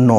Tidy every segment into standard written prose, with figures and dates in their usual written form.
9।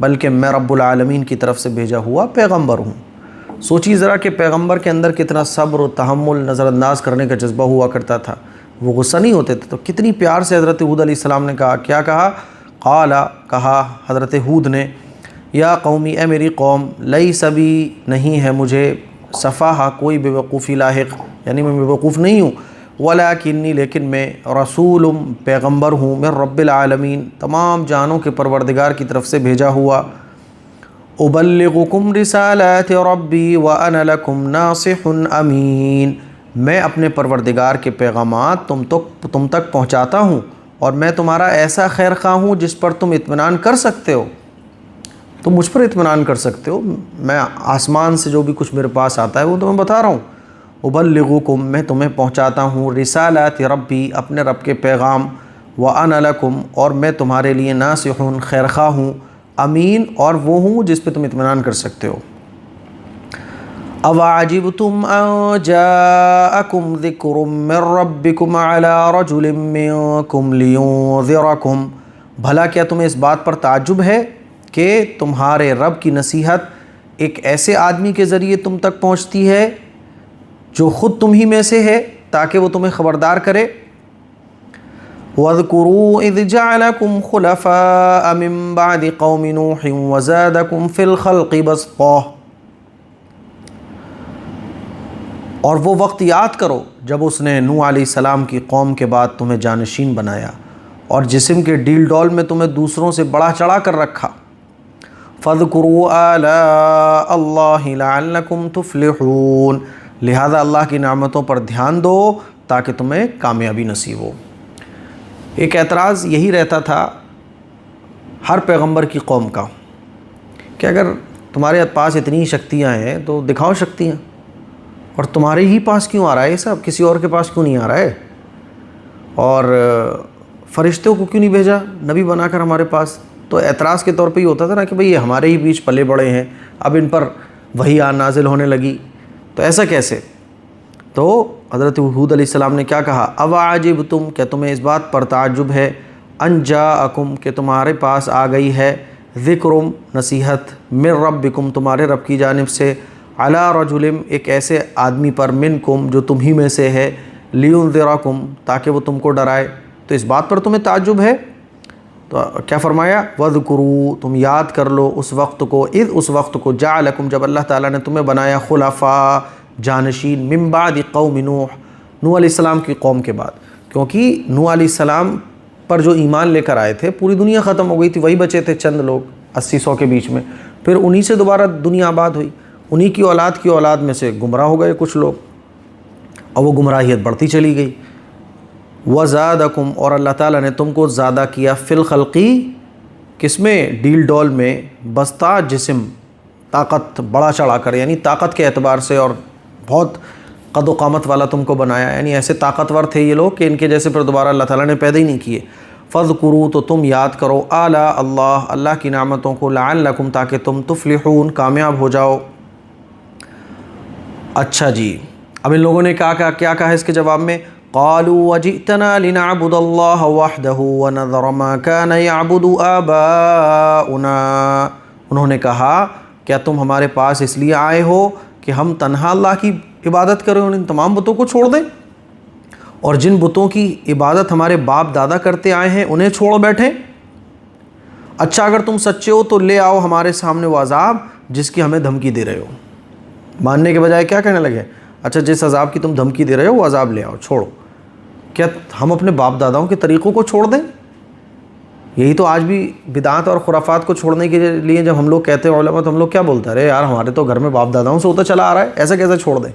بلکہ میں رب العالمین کی طرف سے بھیجا ہوا پیغمبر ہوں۔ سوچی ذرا کہ پیغمبر کے اندر کتنا صبر و تحمل، نظر انداز کرنے کا جذبہ ہوا کرتا تھا، وہ غصہ نہیں ہوتے تھے۔ تو کتنی پیار سے حضرت ہود علیہ السلام نے کہا، کیا کہا؟ قال، کہا حضرت ہود نے، یا قومی، اے میری قوم، لیس بی، نہیں ہے مجھے، سفاہہ، کوئی بے وقوفی لاحق، یعنی میں بے وقوف نہیں ہوں، ولکنی، لیکن میں، رسول، پیغمبر ہوں، من رب العالمین، تمام جہانوں کے پروردگار کی طرف سے بھیجا ہوا، ابلغکم رسالات ربی وانا لکم ناصح امین، میں اپنے پروردگار کے پیغامات تم تک پہنچاتا ہوں، اور میں تمہارا ایسا خیر خواہ ہوں جس پر تم اطمینان کر سکتے ہو، تم مجھ پر اطمینان کر سکتے ہو، میں آسمان سے جو بھی کچھ میرے پاس آتا ہے وہ تمہیں بتا رہا ہوں، ابلغکم، میں تمہیں پہنچاتا ہوں، رسالات ربی، اپنے رب کے پیغام، وانا لکم، اور میں تمہارے لیے ناصح، خیر خواہ ہوں، امین، اور وہ ہوں جس پہ تم اطمینان کر سکتے ہو۔ اَوَعَجِبْتُمْ أَن جَاءَكُمْ ذِكْرٌ مِّن رَّبِّكُمْ عَلَىٰ رَجُلٍ مِّنكُمْ لِيُنذِرَكُمْ، بھلا کیا تمہیں اس بات پر تعجب ہے کہ تمہارے رب کی نصیحت ایک ایسے آدمی کے ذریعے تم تک پہنچتی ہے جو خود تم ہی میں سے ہے، تاکہ وہ تمہیں خبردار کرے۔ وَاذْكُرُوا إِذْ جَعَلَكُمْ خُلَفَاءَ مِن بَعْدِ قَوْمِ نُوحٍ وَزَادَكُمْ فِي الْخَلْقِ بَسْطَةً، اور وہ وقت یاد کرو جب اس نے نوح علیہ السلام کی قوم کے بعد تمہیں جانشین بنایا، اور جسم کے ڈیل ڈول میں تمہیں دوسروں سے بڑا چڑھا کر رکھا۔ فَاذْكُرُوا آلَاءَ اللَّهِ لَعَلَّكُمْ تُفْلِحُونَ، لہذا اللہ کی نعمتوں پر دھیان دو تاکہ تمہیں کامیابی نصیب ہو۔ ایک اعتراض یہی رہتا تھا ہر پیغمبر کی قوم کا کہ اگر تمہارے پاس اتنی شکتیاں ہیں تو دکھاؤ شکتیاں، اور تمہارے ہی پاس کیوں آ رہا ہے یہ سب، کسی اور کے پاس کیوں نہیں آ رہا ہے؟ اور فرشتوں کو کیوں نہیں بھیجا نبی بنا کر ہمارے پاس؟ تو اعتراض کے طور پہ یہ ہوتا تھا نا کہ بھئی یہ ہمارے ہی بیچ پلے بڑے ہیں، اب ان پر وحی نازل ہونے لگی، تو ایسا کیسے؟ تو حضرت ہود علیہ السلام نے کیا کہا؟ اَوَعَجِبْتُمْ، کیا تمہیں اس بات پر تعجب ہے، ان جاءکم، کہ تمہارے پاس آ گئی ہے، ذکرم، نصیحت، من ربکم، تمہارے رب کی جانب سے، علی رجل، ایک ایسے آدمی پر، منکم، جو تم ہی میں سے ہے، لینذرکم، تاکہ وہ تم کو ڈرائے، تو اس بات پر تمہیں تعجب ہے؟ تو کیا فرمایا؟ وَاذْكُرُوا، تم یاد کر لو اس وقت کو، اذ، اس وقت کو، جعلکم، جب اللہ تعالیٰ نے تمہیں بنایا، خلفاء، جانشین، من بعد قوم نوح، نوح علیہ السلام کی قوم کے بعد، کیونکہ نوح علیہ السلام پر جو ایمان لے کر آئے تھے پوری دنیا ختم ہو گئی تھی، وہی بچے تھے چند لوگ 80-100 کے بیچ میں، پھر انہی سے دوبارہ دنیا آباد ہوئی، انہی کی اولاد میں سے گمراہ ہو گئے کچھ لوگ، اور وہ گمراہیت بڑھتی چلی گئی۔ وَزَادَكُمْ، اور اللہ تعالیٰ نے تم کو زیادہ کیا، فی الخلقی، کس میں؟ ڈیل ڈول میں، بسطہ، جسم، طاقت بڑا چڑھا کر، یعنی طاقت کے اعتبار سے، اور بہت قد و قامت والا تم کو بنایا، یعنی ایسے طاقتور تھے یہ لوگ کہ ان کے جیسے پھر دوبارہ اللہ تعالیٰ نے پیدا ہی نہیں کیے۔ فَاذْكُرُوا، تو تم یاد کرو، آلاء اللہ، اللہ کی نعمتوں کو، لعلکم، تاکہ تم تفلحون، کامیاب ہو جاؤ۔ اچھا جی، اب ان لوگوں نے کیا کہا اس کے جواب میں؟ قالوا وجئتنا لنعبد اللہ وحدہ ونذر ما كان يعبد آباؤنا، انہوں نے کہا کیا تم ہمارے پاس اس لیے آئے ہو کہ ہم تنہا اللہ کی عبادت کریں اور ان تمام بتوں کو چھوڑ دیں، اور جن بتوں کی عبادت ہمارے باپ دادا کرتے آئے ہیں انہیں چھوڑ بیٹھیں؟ اچھا اگر تم سچے ہو تو لے آؤ ہمارے سامنے وہ عذاب جس کی ہمیں دھمکی دے رہے ہو۔ ماننے کے بجائے کیا کہنے لگے؟ اچھا جس عذاب کی تم دھمکی دے رہے ہو وہ عذاب لے آؤ، چھوڑو۔ کیا ہم اپنے باپ داداؤں کے طریقوں کو چھوڑ دیں؟ یہی تو آج بھی بدعات اور خرافات کو چھوڑنے کے لیے جب ہم لوگ کہتے ہیں علماء، تو ہم لوگ کیا بولتے ہیں؟ ارے یار ہمارے تو گھر میں باپ داداؤں سے ہوتا چلا آ رہا ہے، ایسا کیسے چھوڑ دیں؟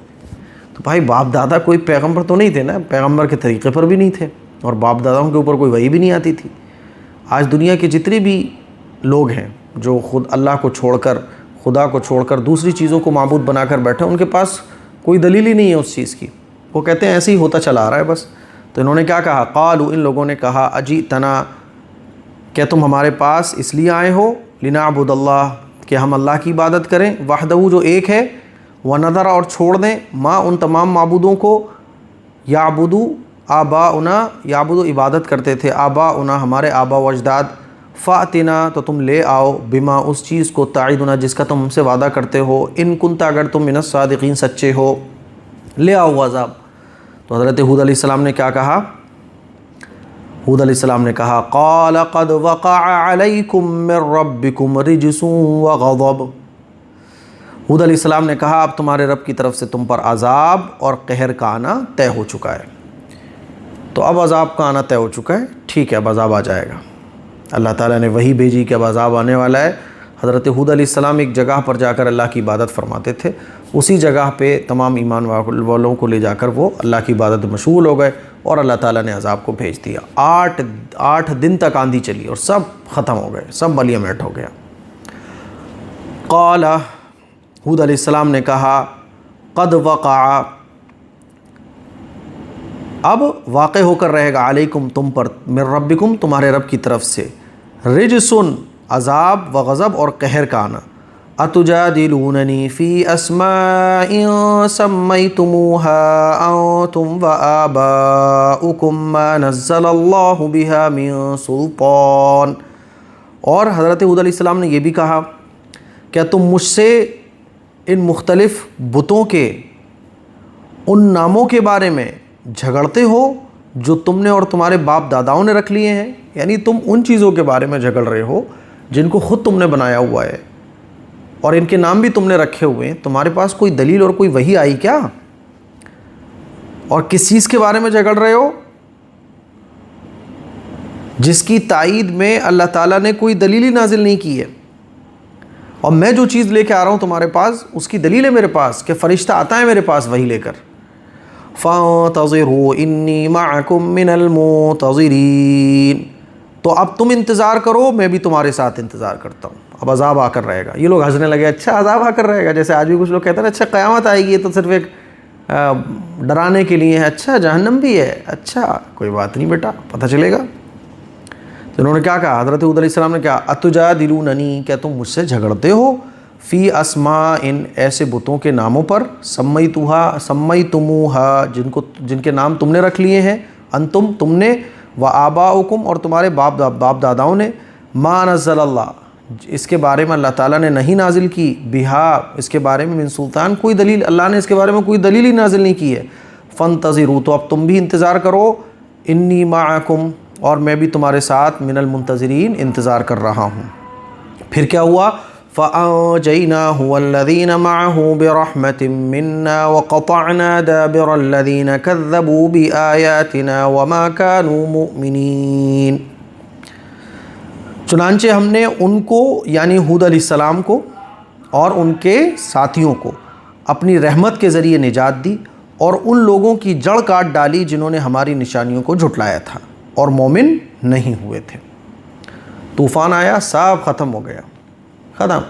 تو بھائی باپ دادا کوئی پیغمبر تو نہیں تھے نا، پیغمبر کے طریقے پر بھی نہیں تھے، اور باپ داداؤں کے اوپر کوئی وحی بھی نہیں آتی تھی۔ آج دنیا کے جتنے بھی لوگ ہیں جو خود اللہ کو چھوڑ کر، خدا کو چھوڑ کر دوسری چیزوں کو معبود بنا کر بیٹھے، ان کے پاس کوئی دلیل ہی نہیں ہے اس چیز کی، وہ کہتے ہیں ایسے ہی ہوتا چلا آ رہا ہے بس۔ تو انہوں نے کیا کہا؟ قالوا، ان لوگوں نے کہا، اجئتنا، کیا تم ہمارے پاس اس لیے آئے ہو، لنعبد اللہ، کہ ہم اللہ کی عبادت کریں، وحدہ جو ایک ہے، ونذر، اور چھوڑ دیں، ما، ان تمام معبودوں کو، یعبدو آباؤنا، یعبدو عبادت کرتے تھے، آباؤنا، ہمارے آبا و اجداد، فاتنا تو تم لے آؤ بما اس چیز کو تعیدنا جس کا تم ہم سے وعدہ کرتے ہو ان کنتا اگر تم من الصادقین سچے ہو لے آؤ عذاب. تو حضرت ہود علیہ السلام نے کیا کہا؟ ہود علیہ السلام نے کہا قال قد وقع علیکم من ربکم رجس وغضب. ہود علیہ السلام نے کہا اب تمہارے رب کی طرف سے تم پر عذاب اور قہر کا آنا طے ہو چکا ہے. تو اب عذاب کا آنا طے ہو چکا ہے، ٹھیک ہے اب عذاب آ جائے گا. اللہ تعالیٰ نے وہی بھیجی کہ اب عذاب آنے والا ہے. حضرت ہود علیہ السلام ایک جگہ پر جا کر اللہ کی عبادت فرماتے تھے، اسی جگہ پہ تمام ایمان والوں کو لے جا کر وہ اللہ کی عبادت مشغول ہو گئے اور اللہ تعالیٰ نے عذاب کو بھیج دیا. 8 دن تک آندھی چلی اور سب ختم ہو گئے، سب ملیہ میٹ ہو گیا. قال ہود علیہ السلام نے کہا قد وقع اب واقع ہو کر رہے گا علیکم تم پر من ربکم تمہارے رب کی طرف سے رجسن عذاب و غضب اور قہر کا آنا. اتجادلوننی فی اسماء سمیتموها انتم وآباؤکم ما نزل اللہ بها من سلطان. اور حضرت ہود علیہ السلام نے یہ بھی کہا کیا تم مجھ سے ان مختلف بتوں کے ان ناموں کے بارے میں جھگڑتے ہو جو تم نے اور تمہارے باپ داداؤں نے رکھ لیے ہیں؟ یعنی تم ان چیزوں کے بارے میں جھگڑ رہے ہو جن کو خود تم نے بنایا ہوا ہے اور ان کے نام بھی تم نے رکھے ہوئے ہیں. تمہارے پاس کوئی دلیل اور کوئی وحی آئی کیا؟ اور کس چیز کے بارے میں جھگڑ رہے ہو جس کی تائید میں اللہ تعالیٰ نے کوئی دلیل ہی نازل نہیں کی ہے؟ اور میں جو چیز لے کے آ رہا ہوں تمہارے پاس اس کی دلیل ہے میرے پاس کہ فرشتہ آتا ہے میرے پاس وحی لے کر. فانتظروا انی معکم من المنتظرین. تو اب تم انتظار کرو میں بھی تمہارے ساتھ انتظار کرتا ہوں. اب عذاب آ کر رہے گا. یہ لوگ ہنسنے لگے اچھا عذاب آ کر رہے گا، جیسے آج بھی کچھ لوگ کہتے ہیں اچھا قیامت آئے گی یہ تو صرف ایک ڈرانے کے لیے ہے، اچھا جہنم بھی ہے، اچھا کوئی بات نہیں بیٹا پتہ چلے گا. تو انہوں نے کیا کہا؟ حضرت ہود علیہ السلام نے کہا اتجادلوننی کیا تم مجھ سے جھگڑتے ہو فی اسماء ان ایسے بتوں کے ناموں پر سمیتموہا جن کے نام تم نے رکھ لیے ہیں انتم تم نے و آباؤکم اور تمہارے باپ داداؤں نے ما نزل اللہ اس کے بارے میں اللہ تعالیٰ نے نہیں نازل کی بہا اس کے بارے میں من سلطان کوئی دلیل اللہ نے اس کے بارے میں کوئی دلیل ہی نازل نہیں کی ہے. فانتظروا تو اب تم بھی انتظار کرو انی معکم اور میں بھی تمہارے ساتھ من المنتظرین انتظار کر رہا ہوں. پھر کیا ہوا؟ فَأَنْجَيْنَاهُ وَالَّذِينَ مَعَهُ بِرَحْمَةٍ مِنَّا وَقَطَعْنَا دَابِرَ الَّذِينَ كَذَّبُوا بِآيَاتِنَا وَمَا كَانُوا مُؤْمِنِينَ. چنانچہ ہم نے ان کو یعنی ہود علیہ السلام کو اور ان کے ساتھیوں کو اپنی رحمت کے ذریعے نجات دی اور ان لوگوں کی جڑ کاٹ ڈالی جنہوں نے ہماری نشانیوں کو جھٹلایا تھا اور مومن نہیں ہوئے تھے. طوفان آیا سب ختم ہو گیا، ختم.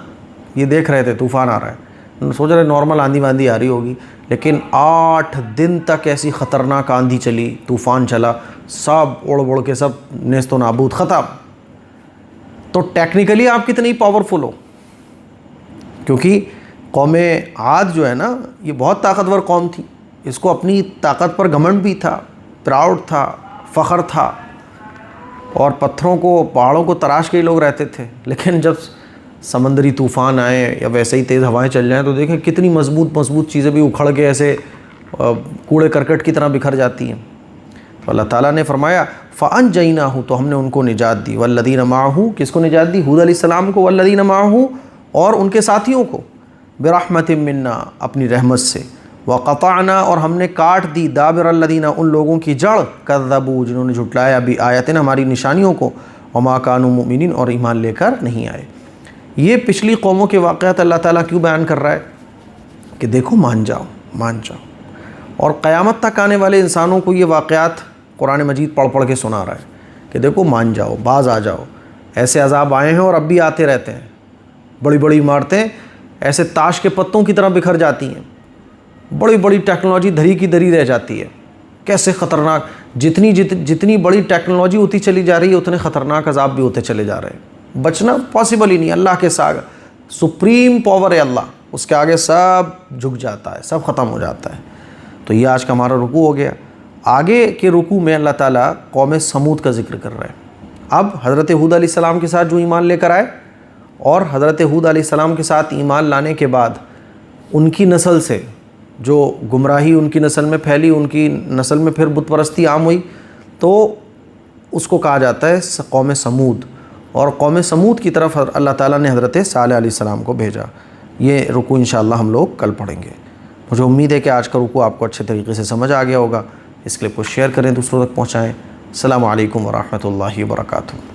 یہ دیکھ رہے تھے طوفان آ رہا ہے، سوچ رہے نارمل آندھی واندھی آ رہی ہوگی، لیکن 8 دن تک ایسی خطرناک آندھی چلی، طوفان چلا، سب اڑ کے سب نیست و نابود ختم. تو ٹیکنیکلی آپ کتنی پاورفل ہو، کیونکہ قوم عاد جو ہے نا یہ بہت طاقتور قوم تھی، اس کو اپنی طاقت پر گھمنڈ بھی تھا، پراؤڈ تھا، فخر تھا، اور پتھروں کو پہاڑوں کو تراش کے ہی لوگ رہتے تھے. لیکن جب سمندری طوفان آئے یا ویسے ہی تیز ہوائیں چل جائیں تو دیکھیں کتنی مضبوط چیزیں بھی اکھڑ کے ایسے کوڑے کرکٹ کی طرح بکھر جاتی ہیں. تو اللہ تعالیٰ نے فرمایا فَأَنْجَيْنَاهُ تو ہم نے ان کو نجات دی. وَالَّذِينَ مَعَهُ کس کو نجات دی؟ ہود علیہ السلام کو. وَالَّذِينَ مَعَهُ اور ان کے ساتھیوں کو بِرَحْمَةٍ مِنَّا اپنی رحمت سے. وَقَطَعْنَا اور ہم نے کاٹ دی دَابِرَ الَّذِينَ ان لوگوں کی جڑ كَذَّبُوا جنہوں نے جھٹلایا بِآيَاتِنَا ہماری نشانیوں کو وَمَا كَانُوا مُؤْمِنِينَ اور ایمان لے کر نہیں آئے. یہ پچھلی قوموں کے واقعات اللہ تعالیٰ کیوں بیان کر رہا ہے کہ دیکھو مان جاؤ. اور قیامت تک آنے والے انسانوں کو یہ واقعات قرآن مجید پڑھ کے سنا رہا ہے کہ دیکھو مان جاؤ، باز آ جاؤ. ایسے عذاب آئے ہیں اور اب بھی آتے رہتے ہیں. بڑی عمارتیں ایسے تاش کے پتوں کی طرح بکھر جاتی ہیں، بڑی ٹیکنالوجی دھری کی دھری رہ جاتی ہے. کیسے خطرناک، جتنی بڑی ٹیکنالوجی ہوتی چلی جا رہی ہے اتنے خطرناک عذاب بھی ہوتے چلے جا رہے ہیں. بچنا پاسبل ہی نہیں. اللہ کے ساتھ سپریم پاور ہے اللہ، اس کے آگے سب جھک جاتا ہے، سب ختم ہو جاتا ہے. تو یہ آج کا ہمارا رکوع ہو گیا. آگے کے رکوع میں اللہ تعالیٰ قوم سمود کا ذکر کر رہا ہے. اب حضرت ہود علیہ السلام کے ساتھ جو ایمان لے کر آئے اور حضرت ہود علیہ السلام کے ساتھ ایمان لانے کے بعد ان کی نسل سے جو گمراہی ان کی نسل میں پھیلی، ان کی نسل میں پھر بت پرستی عام ہوئی، تو اس کو کہا جاتا ہے قوم سمود، اور قوم سمود کی طرف اللہ تعالیٰ نے حضرت صالح علیہ السلام کو بھیجا۔ یہ رکوع انشاءاللہ ہم لوگ کل پڑھیں گے۔ مجھے امید ہے کہ آج کا رکوع آپ کو اچھے طریقے سے سمجھ آ گیا ہوگا۔ اس کلپ کو شیئر کریں، دوسروں تک پہنچائیں۔ السلام علیکم ورحمۃ اللہ وبرکاتہ۔